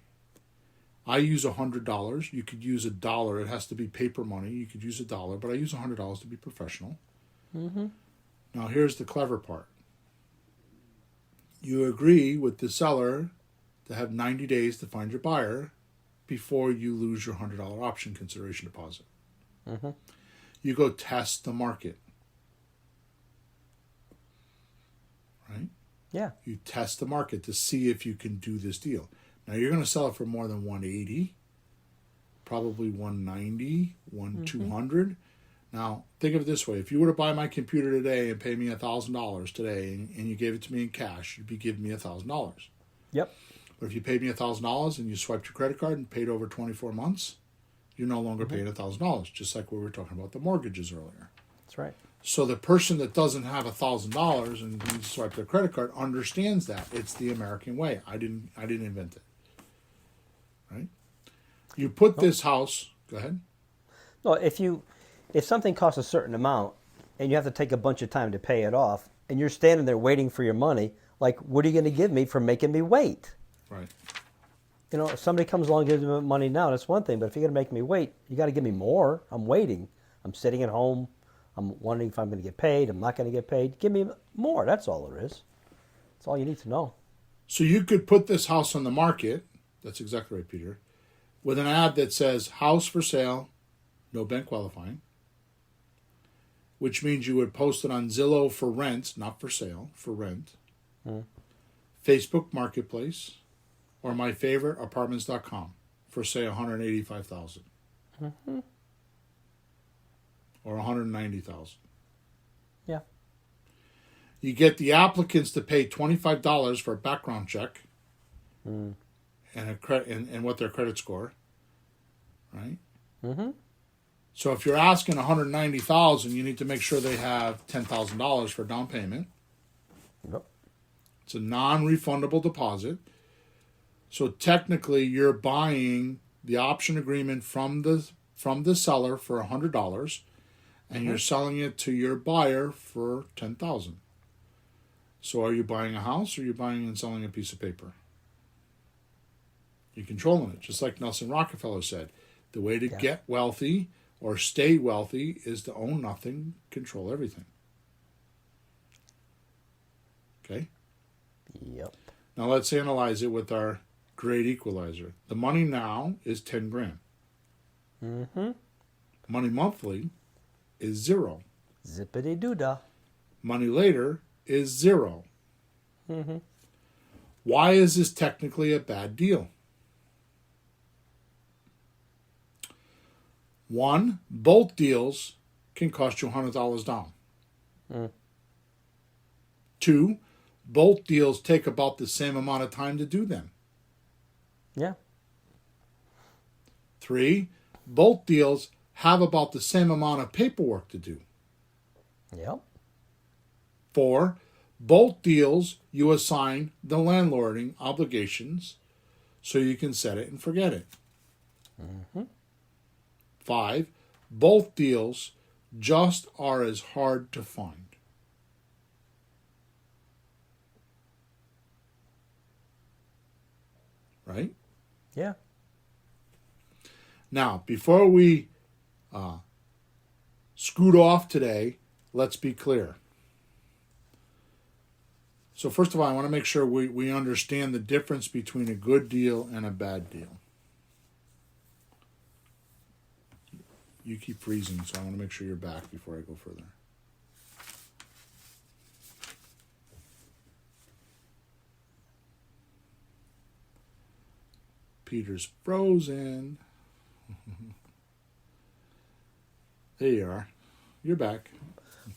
I use $100. You could use $1. It has to be paper money. You could use $1, but I use $100 to be professional. Mm-hmm. Now, here's the clever part. You agree with the seller to have 90 days to find your buyer before you lose your $100 option consideration deposit. Mm-hmm. You go test the market. Right? Yeah. You test the market to see if you can do this deal. Now, you're going to sell it for more than $180, probably $190, $200. Now, think of it this way. If you were to buy my computer today and pay me $1,000 today, and you gave it to me in cash, you'd be giving me $1,000. Yep. But if you paid me $1,000 and you swiped your credit card and paid over 24 months, you're no longer paying $1,000, just like we were talking about the mortgages earlier. That's right. So the person that doesn't have $1,000 and needs to swipe their credit card understands that. It's the American way. I didn't invent it. Right? You put this house. Go ahead. No, if something costs a certain amount and you have to take a bunch of time to pay it off, and you're standing there waiting for your money, like, what are you going to give me for making me wait? Right. You know, if somebody comes along and gives me money now, that's one thing. But if you're going to make me wait, you got to give me more. I'm waiting. I'm sitting at home. I'm wondering if I'm going to get paid. I'm not going to get paid. Give me more. That's all there is. That's all you need to know. So you could put this house on the market. That's exactly right, Peter. With an ad that says house for sale, no bank qualifying, which means you would post it on Zillow for rent, not for sale, for rent. Facebook Marketplace, or my favorite, apartments.com, for say $185,000 or $190,000. Yeah. You get the applicants to pay $25 for a background check and what their credit score, right? Mm-hmm. So if you're asking $190,000, you need to make sure they have $10,000 for down payment. Yep. It's a non-refundable deposit. So technically, you're buying the option agreement from the seller for $100, and you're selling it to your buyer for $10,000. So are you buying a house, or are you buying and selling a piece of paper? You're controlling it, just like Nelson Rockefeller said. The way to get wealthy or stay wealthy is to own nothing, control everything. Okay? Yep. Now let's analyze it with our great equalizer. The money now is $10,000. Mm-hmm. Money monthly is $0. Zippity-doo-dah. Money later is $0. Mm-hmm. Why is this technically a bad deal? 1, both deals can cost you $100 down. 2, both deals take about the same amount of time to do them. Yeah. 3, both deals have about the same amount of paperwork to do. Yep. 4, both deals you assign the landlording obligations so you can set it and forget it. Mm-hmm. 5, both deals just are as hard to find. Right? Yeah. Now, before we scoot off today, let's be clear. So first of all, I want to make sure we understand the difference between a good deal and a bad deal. You keep freezing, so I want to make sure you're back before I go further. Peter's frozen. There you are. You're back.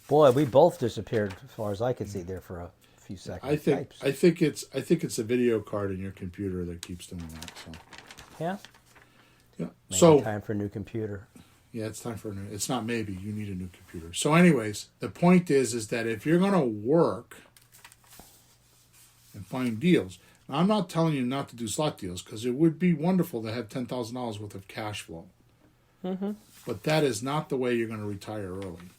Boy, we both disappeared as far as I could see there for a few seconds. I think it's a video card in your computer that keeps doing that. So Yeah. Yeah. Maybe So time for a new computer. yeah, it's time for a new. It's not maybe you need a new computer. So, anyways, the point is that if you're going to work and find deals, now I'm not telling you not to do slot deals because it would be wonderful to have $10,000 worth of cash flow. Mm-hmm. But that is not the way you're going to retire early.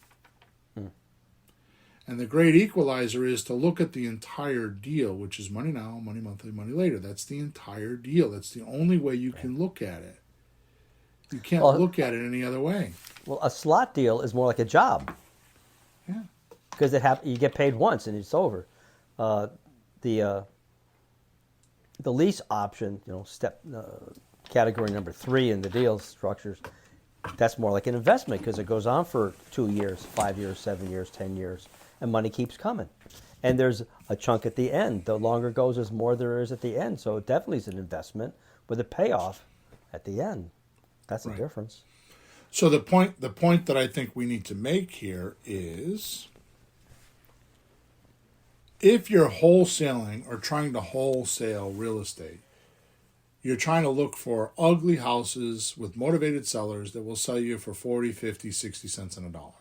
And the great equalizer is to look at the entire deal, which is money now, money monthly, money later. That's the entire deal. That's the only way you can look at it. You can't look at it any other way. Well, a slot deal is more like a job. Yeah. Because you get paid once and it's over. The lease option, category number 3 in the deal structures, that's more like an investment because it goes on for 2 years, 5 years, 7 years, 10 years, and money keeps coming. And there's a chunk at the end. The longer it goes, there's more there is at the end. So it definitely is an investment with a payoff at the end. That's the difference. So the point that I think we need to make here is if you're wholesaling or trying to wholesale real estate, you're trying to look for ugly houses with motivated sellers that will sell you for 40, 50, 60 cents on a dollar.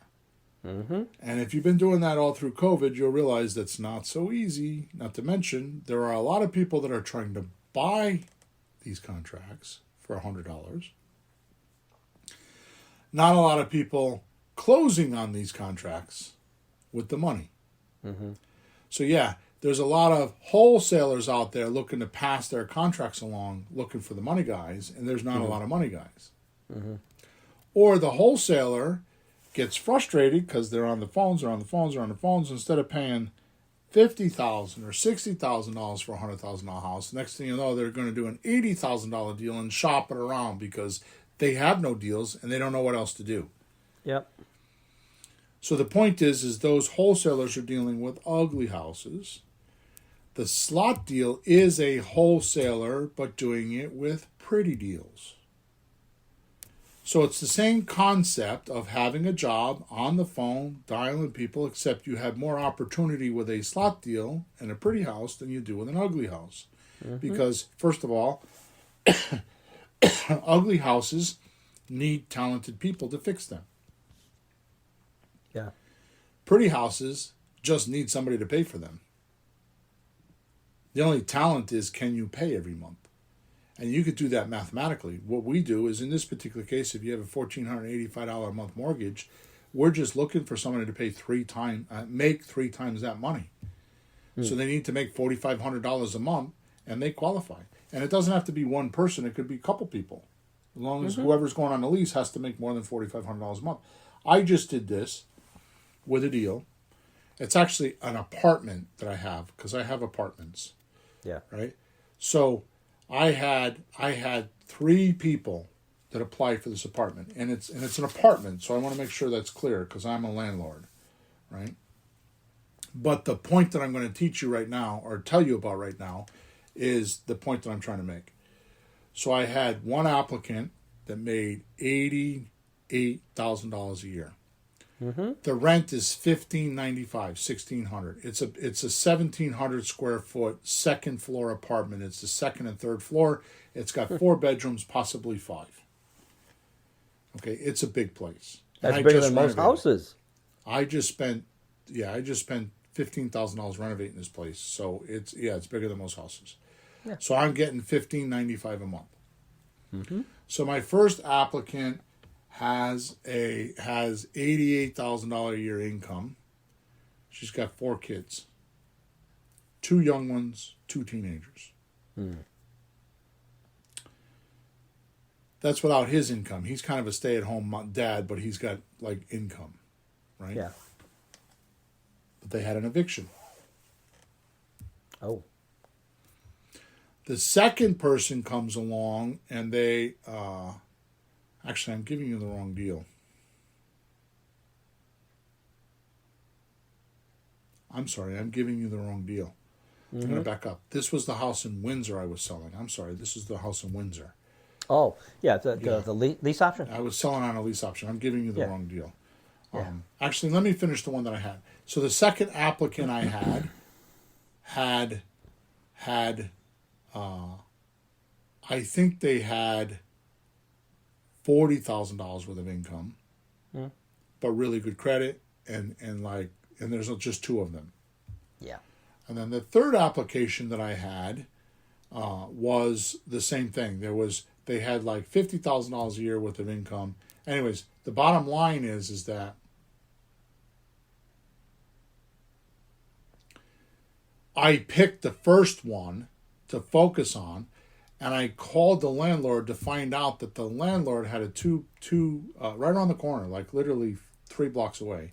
Mm-hmm. And if you've been doing that all through COVID, you'll realize that's not so easy. Not to mention, there are a lot of people that are trying to buy these contracts for $100. Not a lot of people closing on these contracts with the money. Mm-hmm. So yeah, there's a lot of wholesalers out there looking to pass their contracts along, looking for the money guys, and there's not a lot of money guys. Mm-hmm. Or the wholesaler gets frustrated because they're on the phones, instead of paying $50,000 or $60,000 for a $100,000 house. Next thing you know, they're going to do an $80,000 deal and shop it around because they have no deals and they don't know what else to do. Yep. So the point is those wholesalers are dealing with ugly houses. The slot deal is a wholesaler, but doing it with pretty deals. So it's the same concept of having a job on the phone, dialing people, except you have more opportunity with a slot deal and a pretty house than you do with an ugly house. Mm-hmm. Because, first of all, ugly houses need talented people to fix them. Yeah. Pretty houses just need somebody to pay for them. The only talent is, can you pay every month? And you could do that mathematically. What we do is, in this particular case, if you have a $1,485 a month mortgage, we're just looking for somebody to pay make 3 times that money. So they need to make $4,500 a month, and they qualify. And it doesn't have to be one person. It could be a couple people. As long as whoever's going on the lease has to make more than $4,500 a month. I just did this with a deal. It's actually an apartment that I have, because I have apartments. Yeah. Right? So I had 3 people that applied for this apartment, and it's an apartment, so I want to make sure that's clear because I'm a landlord, right? But the point that I'm going to teach you right now, or tell you about right now, is the point that I'm trying to make. So I had one applicant that made $88,000 a year. Mm-hmm. The rent is $1,595, $1,600. It's a 1,700 square foot second floor apartment. It's the second and third floor. It's got 4 bedrooms, possibly 5. Okay, it's a big place. That's bigger than most houses. I just spent $15,000 renovating this place. So it's bigger than most houses. Yeah. So I'm getting $1,595 a month. Mm-hmm. So my first applicant has $88,000 a year income. She's got 4 kids, 2 young ones, 2 teenagers. That's without his income. He's kind of a stay-at-home dad, but he's got like income, right? Yeah. But they had an eviction. Oh. The second person comes along and they, actually, I'm giving you the wrong deal. I'm sorry, I'm giving you the wrong deal. I'm going to back up. This was the house in Windsor I was selling. I'm sorry, this is the house in Windsor. Oh, yeah, the lease option? I was selling on a lease option. I'm giving you the wrong deal. Yeah. Actually, let me finish the one that I had. So the second applicant I had I think they had $40,000 worth of income, but really good credit, and there's just two of them. Yeah. And then the third application that I had was the same thing. They had like $50,000 a year worth of income. Anyways, the bottom line is that I picked the first one to focus on, and I called the landlord to find out that the landlord had a two right around the corner, like literally 3 blocks away,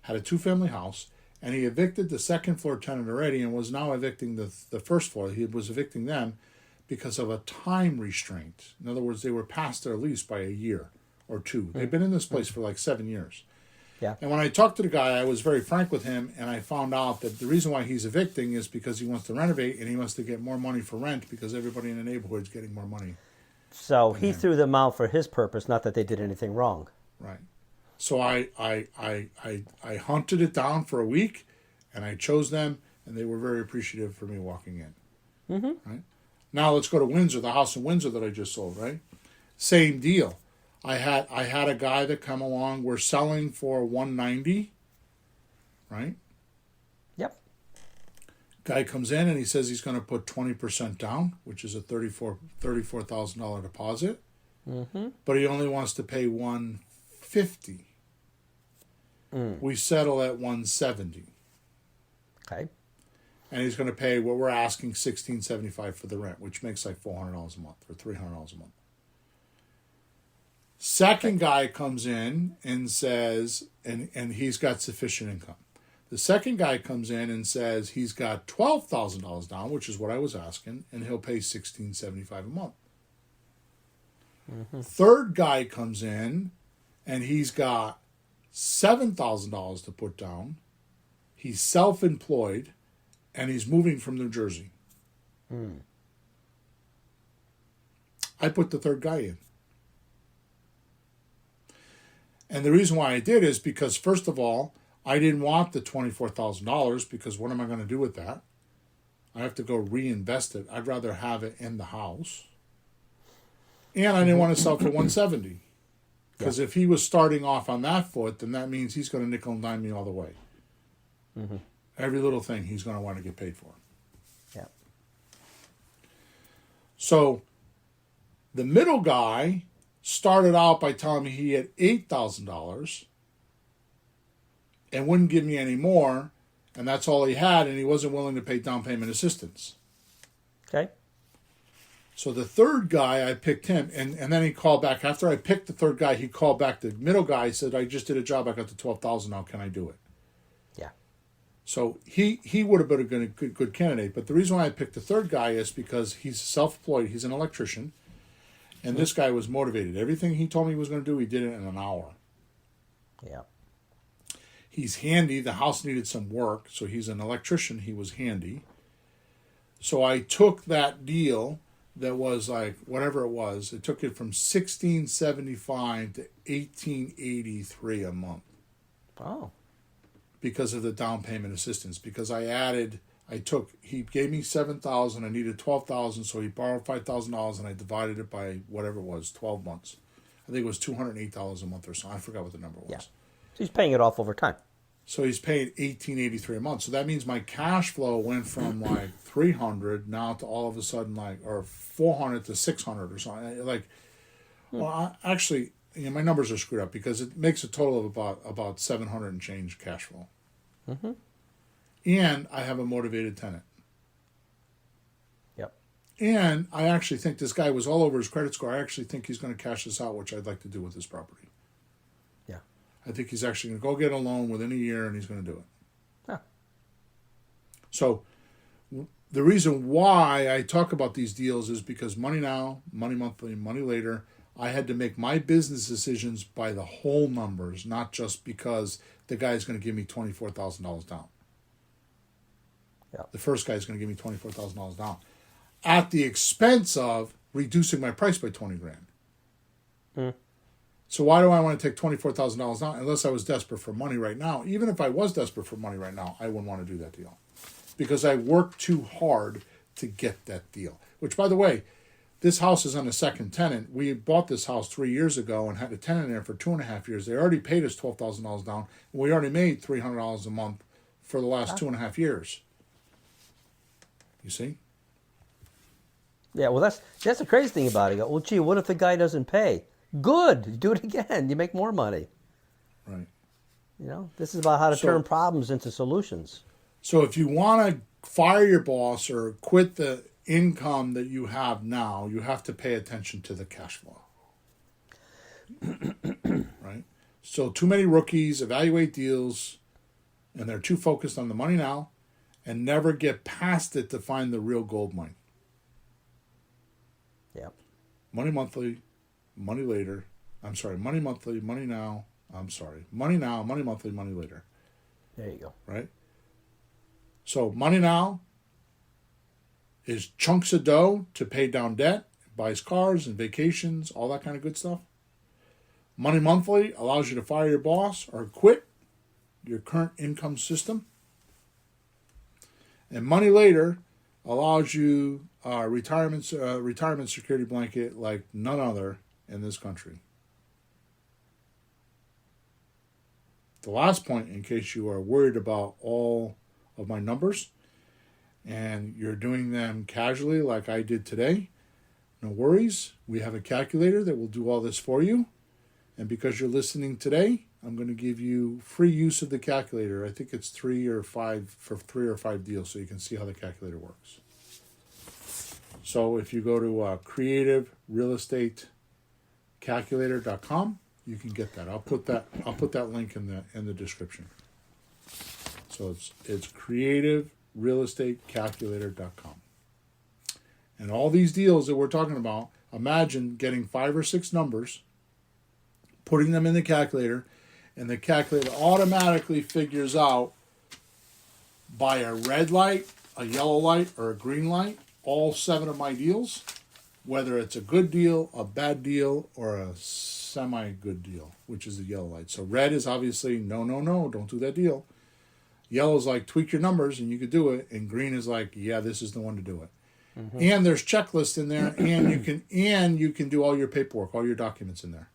had a 2-family house, and he evicted the second floor tenant already and was now evicting the first floor. He was evicting them because of a time restraint. In other words, they were past their lease by a year or two. They've been in this place for like 7 years. Yeah. And when I talked to the guy, I was very frank with him, and I found out that the reason why he's evicting is because he wants to renovate and he wants to get more money for rent because everybody in the neighborhood is getting more money. So he threw them out for his purpose, not that they did anything wrong. Right. So I hunted it down for a week, and I chose them, and they were very appreciative for me walking in. Mm-hmm. Right. Now let's go to Windsor, the house in Windsor that I just sold. Right. Same deal. I had a guy that come along. We're selling for $190. Right. Yep. Guy comes in and he says he's going to put 20% down, which is a $34,000 deposit. Mm-hmm. But he only wants to pay $150. We settle at $170. Okay. And he's going to pay what we're asking, $1,675 for the rent, which makes like $400 a month or $300 a month. Second guy comes in and says, and he's got sufficient income. The second guy comes in and says he's got $12,000 down, which is what I was asking, and he'll pay $1,675 a month. Mm-hmm. Third guy comes in and he's got $7,000 to put down. He's self-employed, and he's moving from New Jersey. I put the third guy in. And the reason why I did is because, first of all, I didn't want the $24,000 because what am I going to do with that? I have to go reinvest it. I'd rather have it in the house. And I didn't want to sell for $170. Because if he was starting off on that foot, then that means he's going to nickel and dime me all the way. Mm-hmm. Every little thing he's going to want to get paid for. Yeah. So the middle guy started out by telling me he had $8,000 and wouldn't give me any more, and that's all he had, and he wasn't willing to pay down payment assistance. Okay. So the third guy, I picked him, and then he called back. After I picked the third guy, he called back. The middle guy said, I just did a job. I got the $12,000 now. Can I do it? Yeah. So he would have been a good candidate. But the reason why I picked the third guy is because he's self-employed. He's an electrician. And this guy was motivated. Everything he told me he was going to do, he did it in an hour. Yeah. He's handy. The house needed some work. So he's an electrician. He was handy. So I took that deal that was like whatever it was. It took it from $1,675 to $1,883 a month. Oh. Because of the down payment assistance. Because he gave me $7,000. I needed $12,000, so he borrowed $5,000, and I divided it by whatever it was, 12 months. I think it was $208 a month or so. I forgot what the number was. Yeah. So he's paying it off over time. So he's paying $1,883 a month. So that meines my cash flow went from like $300 now to all of a sudden or $400 to $600 or something. Actually, my numbers are screwed up because it makes a total of about $700 and change cash flow. Mm-hmm. And I have a motivated tenant. Yep. And I actually think this guy was all over his credit score. I actually think he's going to cash this out, which I'd like to do with this property. Yeah. I think he's actually going to go get a loan within a year, and he's going to do it. Huh. So the reason why I talk about these deals is because money now, money monthly, money later, I had to make my business decisions by the whole numbers, not just because the guy's going to give me $24,000 down. Yeah. The first guy's going to give me $24,000 down at the expense of reducing my price by $20,000. So why do I want to take $24,000 down unless I was desperate for money right now? Even if I was desperate for money right now, I wouldn't want to do that deal because I worked too hard to get that deal. Which, by the way, this house is on a second tenant. We bought this house 3 years ago and had a tenant in there for 2.5 years. They already paid us $12,000 down. And we already made $300 a month for the last 2.5 years. You see? Yeah, well, that's the crazy thing about it. You go, well, gee, what if the guy doesn't pay? Good. Do it again. You make more money. Right. You know, this is about how to turn problems into solutions. So if you want to fire your boss or quit the income that you have now, you have to pay attention to the cash flow. Right? So too many rookies evaluate deals and they're too focused on the money now and never get past it to find the real gold mine. Yep. Money monthly, money later. Money monthly, money now. Money now, money monthly, money later. There you go. Right? So money now is chunks of dough to pay down debt, buys cars and vacations, all that kind of good stuff. Money monthly allows you to fire your boss or quit your current income system. And money later allows you retirement security blanket like none other in this country. The last point, in case you are worried about all of my numbers and you're doing them casually like I did today, no worries. We have a calculator that will do all this for you. And because you're listening today, I'm going to give you free use of the calculator. I think it's 3 or 5 for 3 or 5 deals, so you can see how the calculator works. So if you go to creativerealestatecalculator.com, you can get that. I'll put that link in the description. So it's creativerealestatecalculator.com. And all these deals that we're talking about, imagine getting 5 or 6 numbers, putting them in the calculator, and the calculator automatically figures out by a red light, a yellow light, or a green light, all 7 of my deals, whether it's a good deal, a bad deal, or a semi-good deal, which is the yellow light. So red is obviously no, don't do that deal. Yellow is like tweak your numbers and you could do it, and green is like, yeah, this is the one to do it. Mm-hmm. And there's checklists in there, and you can do all your paperwork, all your documents in there.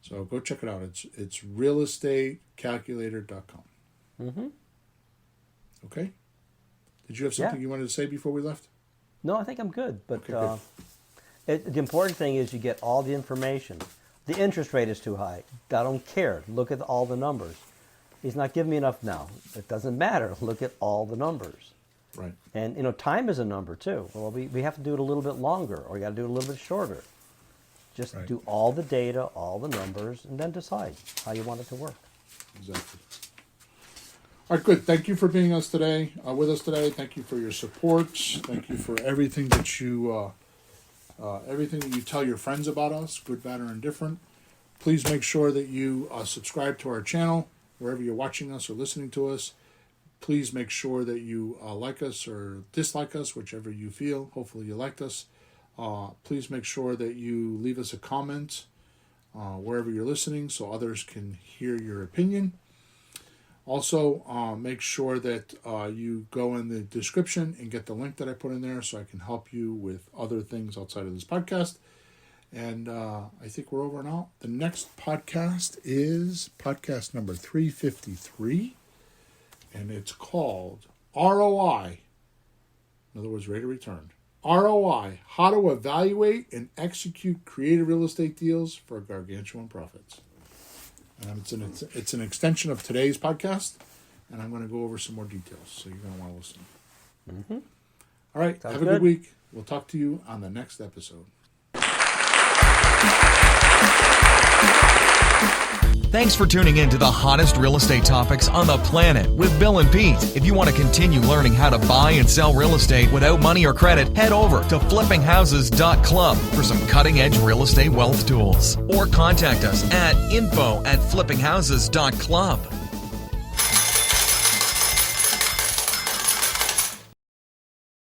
So go check it out. It's realestatecalculator.com. Mm-hmm. Okay. Did you have something you wanted to say before we left? No, I think I'm good. But okay, good. The important thing is you get all the information. The interest rate is too high. I don't care. Look at all the numbers. He's not giving me enough now. It doesn't matter. Look at all the numbers. Right. And, time is a number, too. Well, we have to do it a little bit longer, or you got to do it a little bit shorter. Just do all the data, all the numbers, and then decide how you want it to work. Exactly. All right, good. Thank you for being with us today. Thank you for your support. Thank you for everything that you tell your friends about us, good, bad, or indifferent. Please make sure that you subscribe to our channel wherever you're watching us or listening to us. Please make sure that you like us or dislike us, whichever you feel. Hopefully you liked us. Please make sure that you leave us a comment wherever you're listening so others can hear your opinion. Also, make sure that you go in the description and get the link that I put in there so I can help you with other things outside of this podcast. And I think we're over and out. The next podcast is podcast number 353, and it's called ROI. In other words, rate of return. ROI, how to evaluate and execute creative real estate deals for gargantuan profits. It's an extension of today's podcast, and I'm going to go over some more details, so you're going to want to listen. Mm-hmm. All right, have a good week. We'll talk to you on the next episode. Thanks for tuning in to the hottest real estate topics on the planet with Bill and Pete. If you want to continue learning how to buy and sell real estate without money or credit, head over to flippinghouses.club for some cutting-edge real estate wealth tools. Or contact us at info@flippinghouses.club.